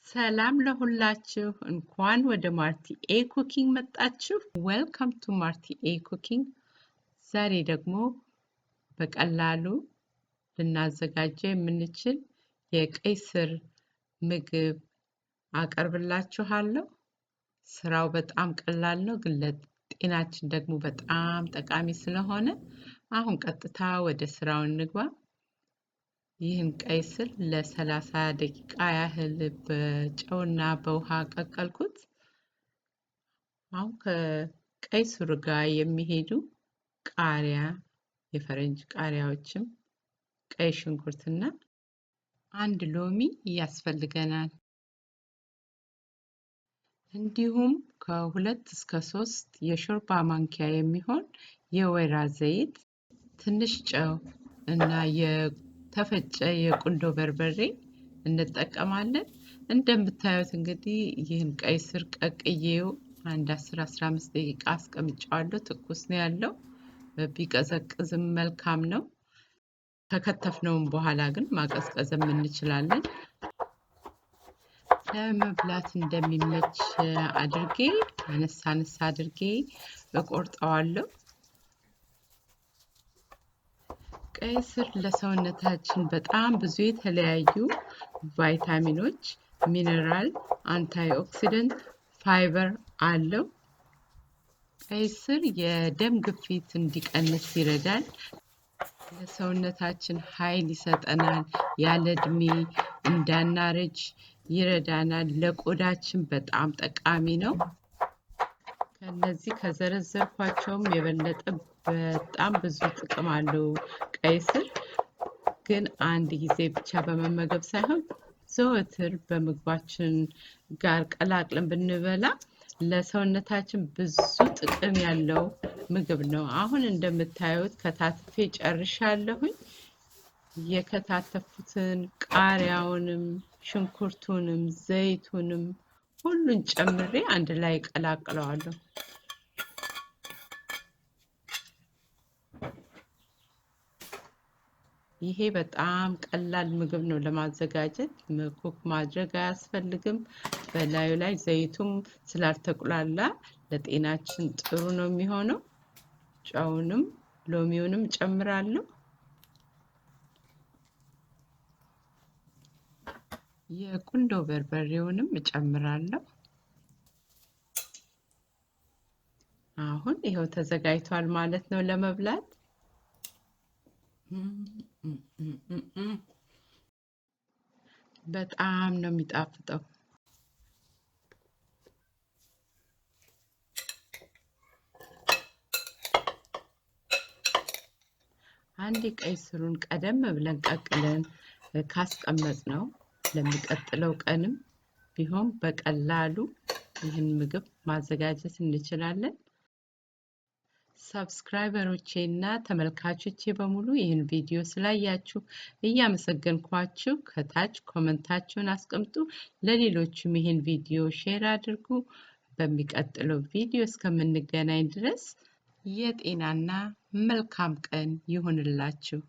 ሰላም ለሁላችሁ እንኳን ወደ ማርቲ ኤ ኩኪንግ መጣችሁ ዌልካም ቱ ማርቲ ኤ ኩኪንግ ዛሬ ደግሞ በቀላሉ ልናዘጋጀው የምንችል የቀይ ስር ምግብ አቀርብላችኋለሁ ስራው በጣም ቀላል ነው ግን ለጤናችን ደግሞ በጣም ጠቃሚ ስለሆነ አሁን ቀጥታ ወደ ስራው እንግባ ይህን ቀይ ስር ለ30 ደቂቃ ያህል በጨውና በውሃ ቀቀልኩት አሁን ከቀይ ስሩ ጋር የሚሄዱ ቃሪያ የፈረንጅ ቃሪያዎችም ቀይ ሽንኩርትና አንድ ሎሚ ያስፈልገናል እንዲሁም ከ2 እስከ 3 የሾርባ ማንኪያ የሚሆን የወይራ ዘይት ትንሽ ጨው እና የተፈጨ የቁንዶ በርበሬ እንጠቀማለን እንደምታዩት እንግዲህ ይህን ቀይ ስር ቀቅዬው አንድ 10-15 ደቂቃ አስቀምጫለሁ ትኩስ ነው ያለው ቢቀዘቅዝም መልካም ነው ከከተፍነው በኋላ ግን ማቀዝቀዝም እንችላለን ለመብላት እንደሚመች አድርጌ አነሳንስ አድርጌ እቆርጠዋለሁ ቀይ ስር ለሰውነታችን በጣም ብዙ የተለያዩ ቫይታሚኖች ሚነራል አንቲኦክሲደንት ፋይበር አለው ቀይ ስር የደም ግፊት እንዲቀንስ ይረዳል ለሰውነታችን ኃይል ይሰጠናል ያለ እድሜ እንዳናረጅ ይረዳናል ለቆዳችን በጣም ጠቃሚ ነው ከነዚህ ከዘረዘርኳቸውም የበለጠ በጣም ብዙ ጥቅም አለው ቀይ ስር ግን አንድ ጊዜ ብቻ በመመገብ ሳይሆን ዘወትር በምግባችን ጋር ቀላቅለን ብንበላ ለሰውነታችን ብዙ ጥቅም ያለው ምግብ ነው አሁን እንደምታዩት ከታትፌ ጨርሻለሁኝ የከታተፉትን ቃሪያውንም ሽንኩርቱንም ዘይቱንም ሁሉን ጨምሬ አንድ ላይ ቀላቅለዋለሁ ይሄ በጣም ቀላል ምግብ ነው ለማዘጋጀት ኩክ ማድረግ አያስፈልግም በላዩ ላይ ዘይቱም ስላልተቁላላ ለጤናችን ጥሩ ነው የሚሆነው ጨውንም ሎሚውንም ጨምራለሁ የቁንዶ በርበሬውንም ጨምራለሁ አሁን ይሄው ተዘጋጅቷል ማለት ነው ለመብላት በጣም ነው የሚጣፍጠው አንድ ቀይ ስሩን ቀደም ብለን ቀቅለን ካስቀመጥነው ለሚቀጥለው ቀንም ቢሆን በቀላሉ ይህን ምግብ ማዘጋጀት እንችላለን ሰብስክራይበሮቼና ተመልካቾቼ በሙሉ ይህን ቪዲዮ ስላያችሁ እያመሰገንኳችሁ ከታች ኮሜንታችሁን አስቀምጡ ለሌሎችም ይህን ቪዲዮ ሼር አድርጉ በሚቀጥለው ቪዲዮ እስከምንገናኝ ድረስ የጤናና መልካም ቀን ይሁንላችሁ